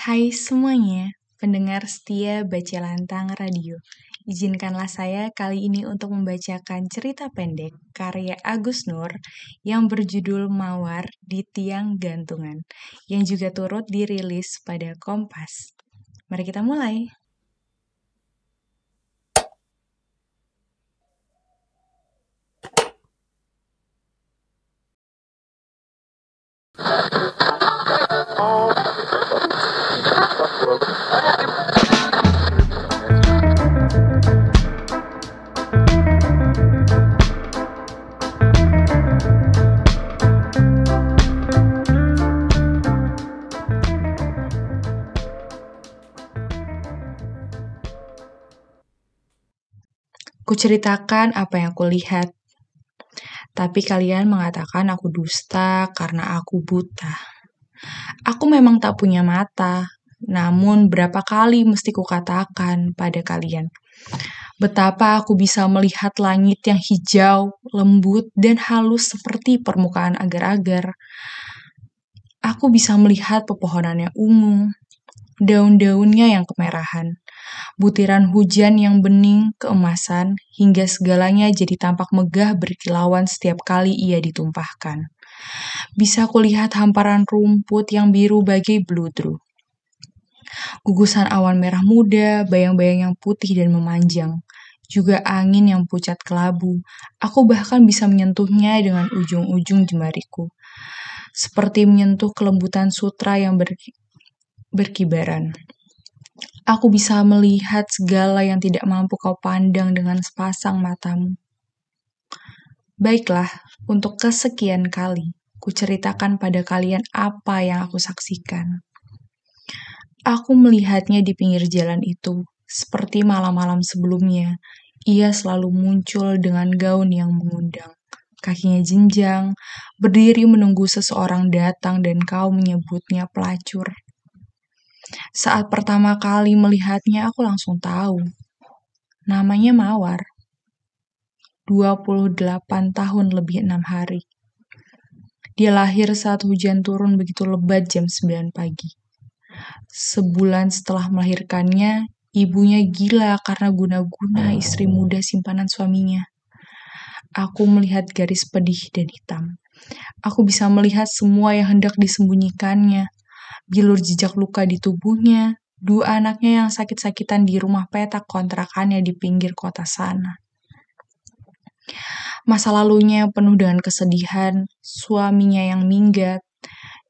Hai semuanya, pendengar setia Baca Lantang Radio. Izinkanlah saya kali ini untuk membacakan cerita pendek karya Agus Nur yang berjudul Mawar di Tiang Gantungan, yang juga turut dirilis pada Kompas. Mari kita mulai. Kuceritakan apa yang kulihat, tapi kalian mengatakan aku dusta karena aku buta. Aku memang tak punya mata, namun berapa kali mesti kukatakan pada kalian, betapa aku bisa melihat langit yang hijau, lembut, dan halus seperti permukaan agar-agar. Aku bisa melihat pepohonan yang ungu, daun-daunnya yang kemerahan, butiran hujan yang bening keemasan, hingga segalanya jadi tampak megah berkilauan setiap kali ia ditumpahkan. Bisa kulihat hamparan rumput yang biru bagai bludru, gugusan awan merah muda, bayang-bayang yang putih dan memanjang, juga angin yang pucat kelabu. Aku bahkan bisa menyentuhnya dengan ujung-ujung jemariku, seperti menyentuh kelembutan sutra yang berkibaran. Aku bisa melihat segala yang tidak mampu kau pandang dengan sepasang matamu. Baiklah, untuk kesekian kali, kuceritakan pada kalian apa yang aku saksikan. Aku melihatnya di pinggir jalan itu, seperti malam-malam sebelumnya. Ia selalu muncul dengan gaun yang mengundang. Kakinya jenjang, berdiri menunggu seseorang datang dan kau menyebutnya pelacur. Saat pertama kali melihatnya, aku langsung tahu. Namanya Mawar. 28 tahun lebih 6 hari. Dia lahir saat hujan turun begitu lebat jam 9 pagi. Sebulan setelah melahirkannya, ibunya gila karena guna-guna istri muda simpanan suaminya. Aku melihat garis pedih dan hitam. Aku bisa melihat semua yang hendak disembunyikannya. Bilur jejak luka di tubuhnya, 2 anaknya yang sakit-sakitan di rumah petak kontrakannya di pinggir kota sana. Masa lalunya penuh dengan kesedihan, suaminya yang minggat,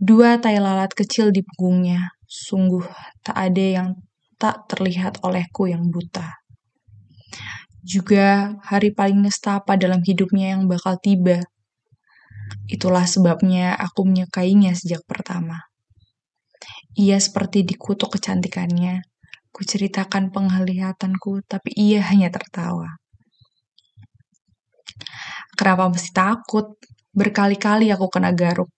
2 tai lalat kecil di punggungnya. Sungguh tak ada yang tak terlihat olehku yang buta. Juga hari paling nestapa dalam hidupnya yang bakal tiba. Itulah sebabnya aku menyukainya sejak pertama. Ia seperti dikutuk kecantikannya. Kuceritakan penglihatanku, tapi ia hanya tertawa. Kenapa mesti takut? Berkali-kali aku kena garuk.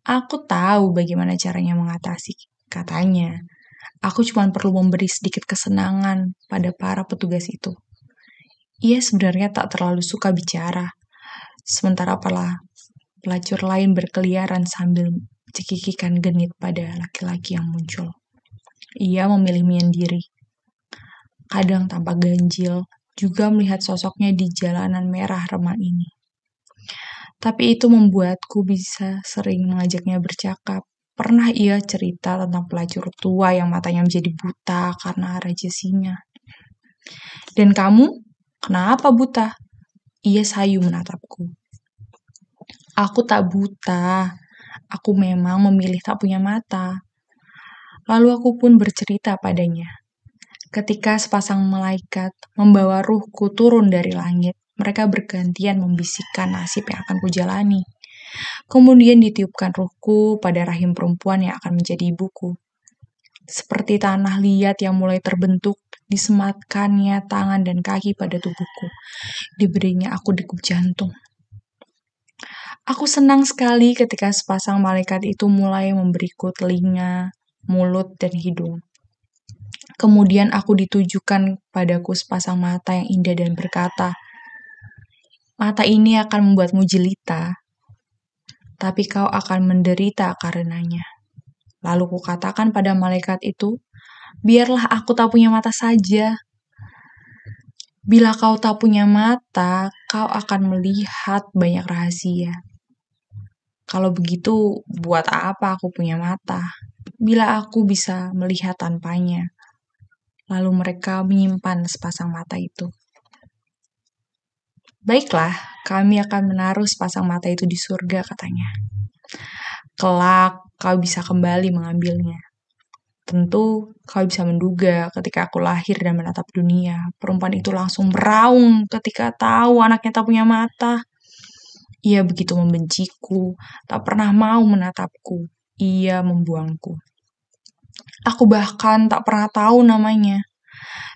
Aku tahu bagaimana caranya mengatasi, katanya. Aku cuma perlu memberi sedikit kesenangan pada para petugas itu. Ia sebenarnya tak terlalu suka bicara. Sementara pelacur lain berkeliaran sambil cekikikan genit pada laki-laki yang muncul. Ia memilih menyendiri. Kadang tampak ganjil, juga melihat sosoknya di jalanan merah remang ini. Tapi itu membuatku bisa sering mengajaknya bercakap. Pernah ia cerita tentang pelacur tua yang matanya menjadi buta karena raja singa. Dan kamu? Kenapa buta? Ia sayu menatapku. Aku tak buta. Aku memang memilih tak punya mata. Lalu aku pun bercerita padanya. Ketika sepasang malaikat membawa ruhku turun dari langit, mereka bergantian membisikkan nasib yang akan kujalani. Kemudian ditiupkan ruhku pada rahim perempuan yang akan menjadi ibuku. Seperti tanah liat yang mulai terbentuk, disematkannya tangan dan kaki pada tubuhku. Diberinya aku degup jantung. Aku senang sekali ketika sepasang malaikat itu mulai memberiku telinga, mulut, dan hidung. Kemudian aku ditujukan padaku sepasang mata yang indah dan berkata, mata ini akan membuatmu jelita, tapi kau akan menderita karenanya. Lalu kukatakan pada malaikat itu, biarlah aku tak punya mata saja. Bila kau tak punya mata, kau akan melihat banyak rahasia. Kalau begitu, buat apa aku punya mata? Bila aku bisa melihat tanpanya. Lalu mereka menyimpan sepasang mata itu. Baiklah, kami akan menaruh sepasang mata itu di surga, katanya. Kelak, kau bisa kembali mengambilnya. Tentu, kau bisa menduga ketika aku lahir dan menatap dunia, perempuan itu langsung meraung ketika tahu anaknya tak punya mata. Ia begitu membenciku, tak pernah mau menatapku. Ia membuangku. Aku bahkan tak pernah tahu namanya.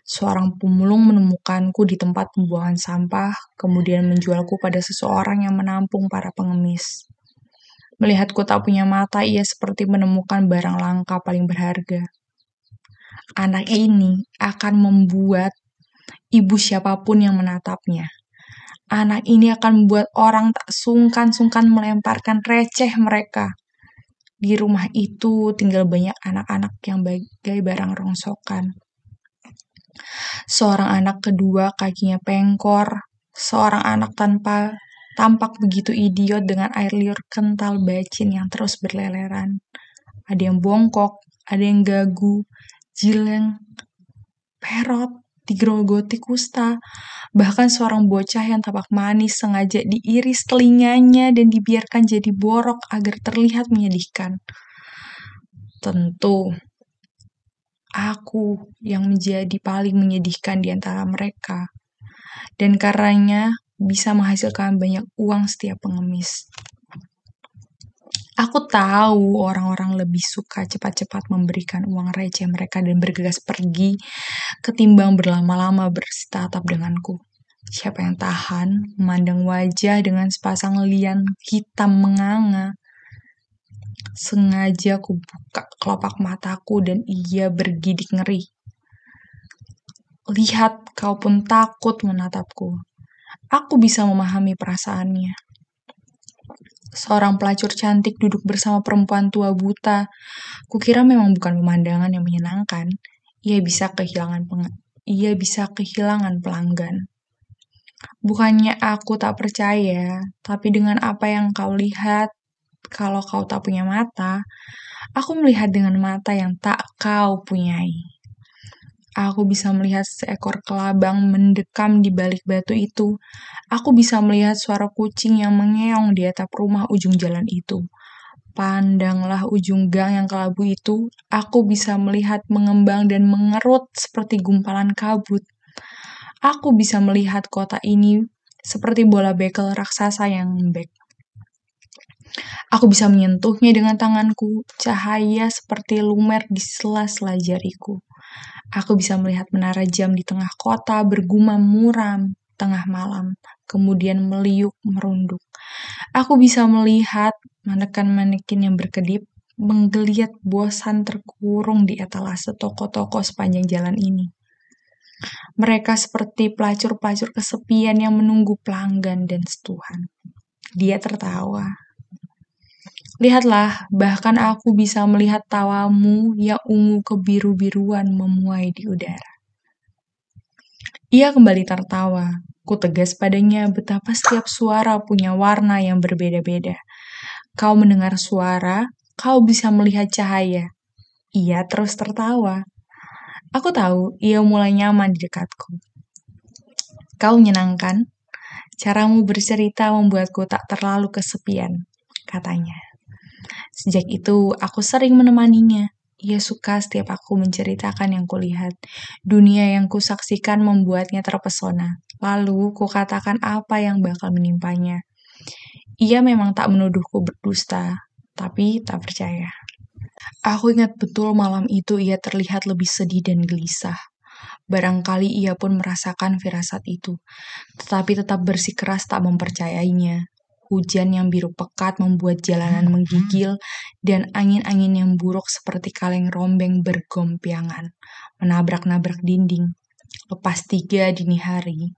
Seorang pemulung menemukanku di tempat pembuangan sampah, kemudian menjualku pada seseorang yang menampung para pengemis. Melihatku tak punya mata, ia seperti menemukan barang langka paling berharga. Anak ini akan membuat ibu siapapun yang menatapnya. Anak ini akan membuat orang tak sungkan-sungkan melemparkan receh mereka. Di rumah itu tinggal banyak anak-anak yang bagai barang rongsokan. Seorang anak kedua kakinya pengkor. Seorang anak tampak begitu idiot dengan air liur kental bacin yang terus berleleran. Ada yang bongkok, ada yang gagu, jileng, perot, digerogoti kusta. Bahkan seorang bocah yang tampak manis sengaja diiris telinganya dan dibiarkan jadi borok agar terlihat menyedihkan. Tentu, aku yang menjadi paling menyedihkan di antara mereka. Dan karenanya bisa menghasilkan banyak uang setiap pengemis. Aku tahu orang-orang lebih suka cepat-cepat memberikan uang receh mereka dan bergegas pergi ketimbang berlama-lama bertatap denganku. Siapa yang tahan memandang wajah dengan sepasang lian hitam menganga? Sengaja aku buka kelopak mataku dan ia bergidik ngeri. Lihat, kau pun takut menatapku. Aku bisa memahami perasaannya. Seorang pelacur cantik duduk bersama perempuan tua buta. Kukira memang bukan pemandangan yang menyenangkan. Ia bisa kehilangan pelanggan. Bukannya aku tak percaya, tapi dengan apa yang kau lihat, kalau kau tak punya mata, aku melihat dengan mata yang tak kau punyai. Aku bisa melihat seekor kelabang mendekam di balik batu itu. Aku bisa melihat suara kucing yang mengeong di atap rumah ujung jalan itu. Pandanglah ujung gang yang kelabu itu. Aku bisa melihat mengembang dan mengerut seperti gumpalan kabut. Aku bisa melihat kota ini seperti bola bekel raksasa yang lembek. Aku bisa menyentuhnya dengan tanganku, cahaya seperti lumer di sela-sela jariku. Aku bisa melihat menara jam di tengah kota bergumam muram tengah malam, kemudian meliuk merunduk. Aku bisa melihat manekin-manekin yang berkedip menggeliat bosan terkurung di etalase toko-toko sepanjang jalan ini. Mereka seperti pelacur-pelacur kesepian yang menunggu pelanggan dan setuhan. Dia tertawa. Lihatlah, bahkan aku bisa melihat tawamu yang ungu kebiru-biruan memuai di udara. Ia kembali tertawa. Ku tegas padanya betapa setiap suara punya warna yang berbeda-beda. Kau mendengar suara, kau bisa melihat cahaya. Ia terus tertawa. Aku tahu ia mulai nyaman di dekatku. Kau menyenangkan. Caramu bercerita membuatku tak terlalu kesepian, katanya. Sejak itu, aku sering menemaninya. Ia suka setiap aku menceritakan yang kulihat. Dunia yang kusaksikan membuatnya terpesona. Lalu, kukatakan apa yang bakal menimpanya. Ia memang tak menuduhku berdusta, tapi tak percaya. Aku ingat betul malam itu ia terlihat lebih sedih dan gelisah. Barangkali ia pun merasakan firasat itu, tetapi tetap bersikeras tak mempercayainya. Hujan yang biru pekat membuat jalanan menggigil, dan angin-angin yang buruk seperti kaleng rombeng bergompiangan, menabrak-nabrak dinding. Lepas 3 dini hari.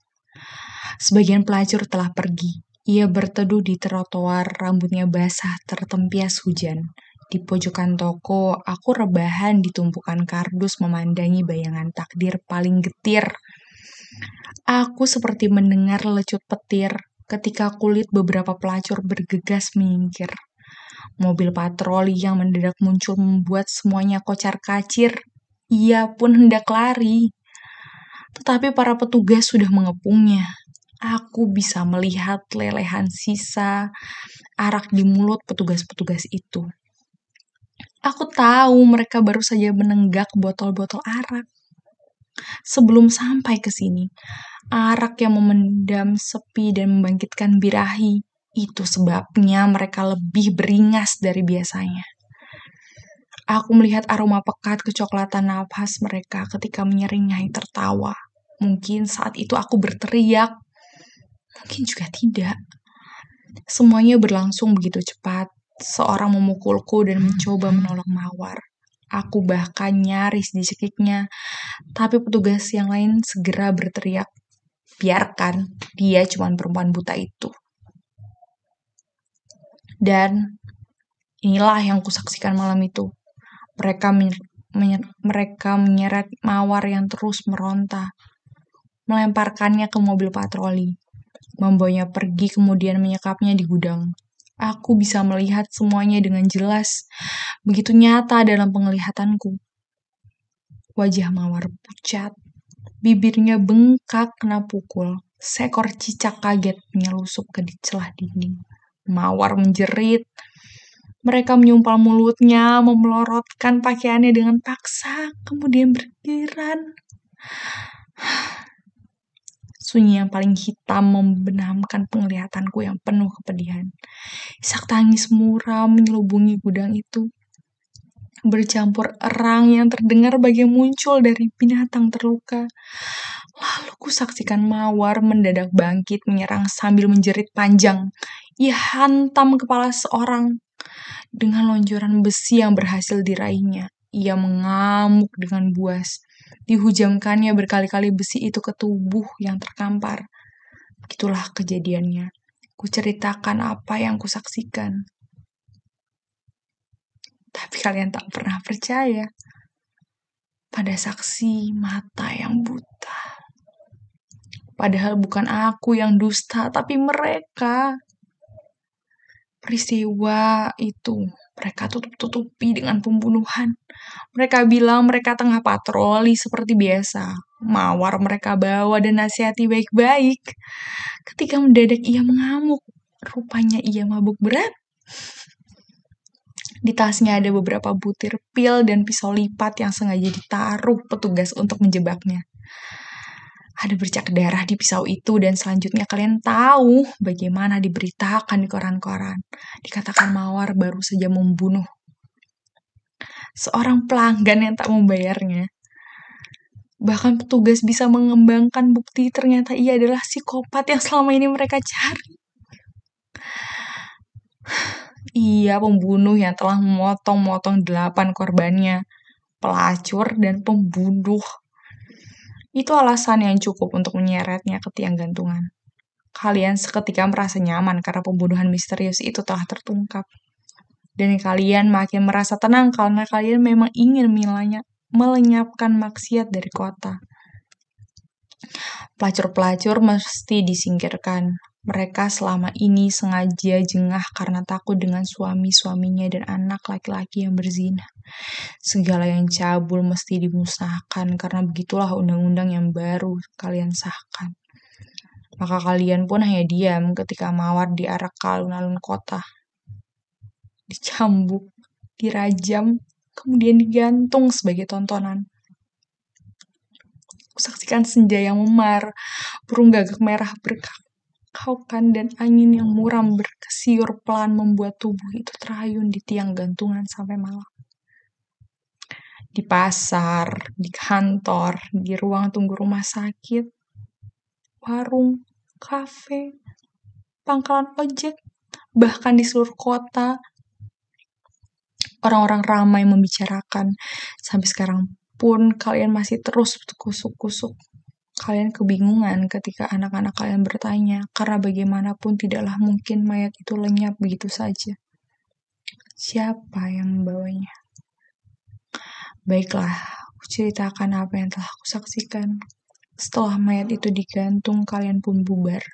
Sebagian pelacur telah pergi. Ia berteduh di trotoar, rambutnya basah tertempias hujan. Di pojokan toko, aku rebahan di tumpukan kardus memandangi bayangan takdir paling getir. Aku seperti mendengar lecut petir ketika kulit beberapa pelacur bergegas menyingkir. Mobil patroli yang mendadak muncul membuat semuanya kocar-kacir. Ia pun hendak lari. Tetapi para petugas sudah mengepungnya. Aku bisa melihat lelehan sisa arak di mulut petugas-petugas itu. Aku tahu mereka baru saja menenggak botol-botol arak. Sebelum sampai ke sini, arak yang memendam sepi dan membangkitkan birahi. Itu sebabnya mereka lebih beringas dari biasanya. Aku melihat aroma pekat kecoklatan napas mereka ketika menyeringai tertawa. Mungkin saat itu aku berteriak, mungkin juga tidak. Semuanya berlangsung begitu cepat. Seorang memukulku dan mencoba menolong Mawar. Aku bahkan nyaris dicekiknya, tapi petugas yang lain segera berteriak, biarkan, dia cuma perempuan buta itu. Dan inilah yang kusaksikan malam itu. Mereka menyeret Mawar yang terus meronta, melemparkannya ke mobil patroli, membawanya pergi kemudian menyekapnya di gudang. Aku bisa melihat semuanya dengan jelas, begitu nyata dalam penglihatanku. Wajah Mawar pucat, bibirnya bengkak kena pukul. Seekor cicak kaget menyelusup ke celah dinding. Mawar menjerit. Mereka menyumpal mulutnya, memelorotkan pakaiannya dengan paksa, kemudian bergiliran. Sunyi yang paling hitam membenamkan penglihatanku yang penuh kepedihan. Isak tangis muram menyelubungi gudang itu. Bercampur erang yang terdengar bagai muncul dari binatang terluka. Lalu kusaksikan Mawar mendadak bangkit menyerang sambil menjerit panjang. Ia hantam kepala seorang. Dengan lonjoran besi yang berhasil diraihnya, ia mengamuk dengan buas. Dihujamkannya berkali-kali besi itu ke tubuh yang terkampar. Begitulah kejadiannya. Kuceritakan apa yang kusaksikan. Tapi kalian tak pernah percaya pada saksi mata yang buta. Padahal bukan aku yang dusta, tapi mereka. Peristiwa itu mereka tutup-tutupi dengan pembunuhan. Mereka bilang mereka tengah patroli seperti biasa. Mawar mereka bawa dan nasihati baik-baik. Ketika mendadak ia mengamuk. Rupanya ia mabuk berat. Di tasnya ada beberapa butir pil dan pisau lipat yang sengaja ditaruh petugas untuk menjebaknya. Ada bercak darah di pisau itu dan selanjutnya kalian tahu bagaimana diberitakan di koran-koran. Dikatakan Mawar baru saja membunuh seorang pelanggan yang tak membayarnya. Bahkan petugas bisa mengembangkan bukti ternyata ia adalah psikopat yang selama ini mereka cari. Ia pembunuh yang telah memotong-motong 8 korbannya. Pelacur dan pembunuh. Itu alasan yang cukup untuk menyeretnya ke tiang gantungan. Kalian seketika merasa nyaman karena pembunuhan misterius itu telah tertungkap. Dan kalian makin merasa tenang karena kalian memang ingin melenyapkan maksiat dari kota. Pelacur-pelacur mesti disingkirkan. Mereka selama ini sengaja jengah karena takut dengan suami-suaminya dan anak laki-laki yang berzina. Segala yang cabul mesti dimusnahkan karena begitulah undang-undang yang baru kalian sahkan. Maka kalian pun hanya diam ketika Mawar diarak ke alun-alun kota. Dicambuk, dirajam, kemudian digantung sebagai tontonan. Kusaksikan senja yang memar, burung gagak merah berkakaukan dan angin yang muram berkesiur pelan membuat tubuh itu terayun di tiang gantungan sampai malam. Di pasar, di kantor, di ruang tunggu rumah sakit, warung, kafe, pangkalan ojek, bahkan di seluruh kota, orang-orang ramai membicarakan. Sampai sekarang pun kalian masih terus kusuk-kusuk. Kalian kebingungan ketika anak-anak kalian bertanya, karena bagaimanapun tidaklah mungkin mayat itu lenyap begitu saja. Siapa yang membawanya? Baiklah, aku ceritakan apa yang telah aku saksikan. Setelah mayat itu digantung, kalian pun bubar.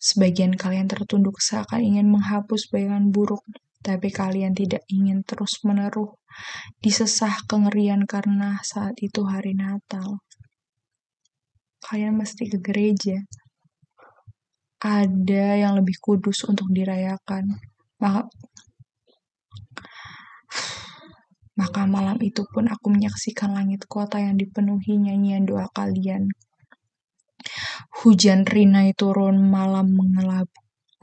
Sebagian kalian tertunduk seakan ingin menghapus bayangan buruk, tapi kalian tidak ingin terus meneruh disesah kengerian karena saat itu hari Natal. Kalian mesti ke gereja. Ada yang lebih kudus untuk dirayakan. Maka malam itu pun aku menyaksikan langit kota yang dipenuhi nyanyian doa kalian. Hujan rinai turun malam mengelap.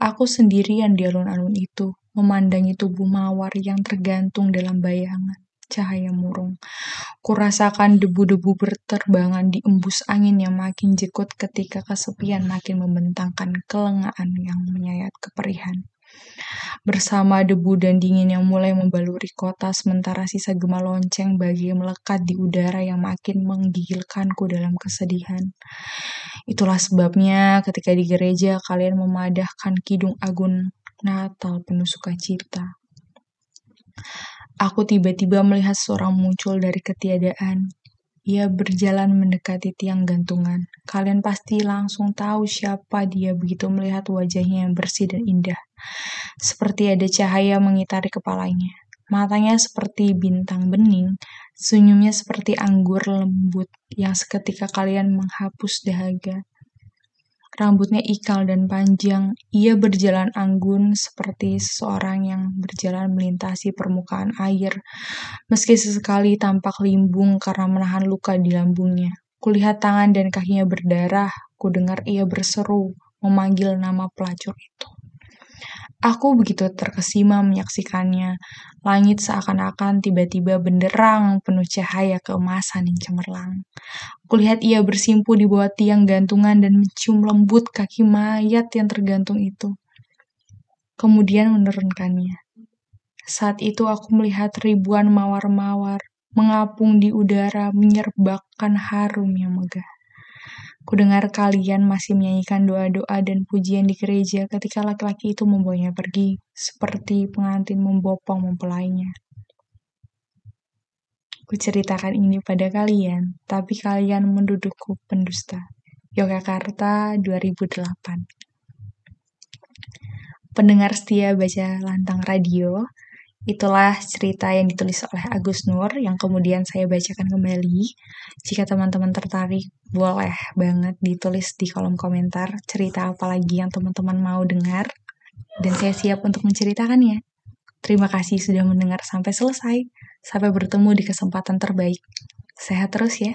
Aku sendirian di alun-alun itu, memandangi tubuh mawar yang tergantung dalam bayangan cahaya murung. Kurasakan debu-debu berterbangan di embus angin yang makin jekut ketika kesepian makin membentangkan kelengaan yang menyayat keperihan. Bersama debu dan dingin yang mulai membaluri kota, sementara sisa gema lonceng bagai melekat di udara yang makin menggigilkanku dalam kesedihan. Itulah sebabnya ketika di gereja kalian memadahkan kidung agung Natal penuh sukacita. Aku tiba-tiba melihat seorang muncul dari ketiadaan. Ia berjalan mendekati tiang gantungan. Kalian pasti langsung tahu siapa dia begitu melihat wajahnya yang bersih dan indah. Seperti ada cahaya mengitari kepalanya. Matanya seperti bintang bening, senyumnya seperti anggur lembut yang seketika kalian menghapus dahaga. Rambutnya ikal dan panjang, ia berjalan anggun seperti seseorang yang berjalan melintasi permukaan air, meski sesekali tampak limbung karena menahan luka di lambungnya. Kulihat tangan dan kakinya berdarah, kudengar ia berseru, memanggil nama pelacur itu. Aku begitu terkesima menyaksikannya. Langit seakan-akan tiba-tiba benderang penuh cahaya keemasan yang cemerlang. Kulihat ia bersimpu di bawah tiang gantungan dan mencium lembut kaki mayat yang tergantung itu. Kemudian menurunkannya. Saat itu aku melihat ribuan mawar-mawar mengapung di udara menyerbakkan harum yang megah. Kudengar kalian masih menyanyikan doa-doa dan pujian di gereja ketika laki-laki itu membawanya pergi, seperti pengantin membopong mempelainya. Kuceritakan ini pada kalian, tapi kalian menduduhku pendusta. Yogyakarta 2008. Pendengar setia Baca Lantang Radio, itulah cerita yang ditulis oleh Agus Nur yang kemudian saya bacakan kembali. Jika teman-teman tertarik, boleh banget ditulis di kolom komentar cerita apa lagi yang teman-teman mau dengar. Dan saya siap untuk menceritakannya. Terima kasih sudah mendengar sampai selesai. Sampai bertemu di kesempatan terbaik. Sehat terus ya.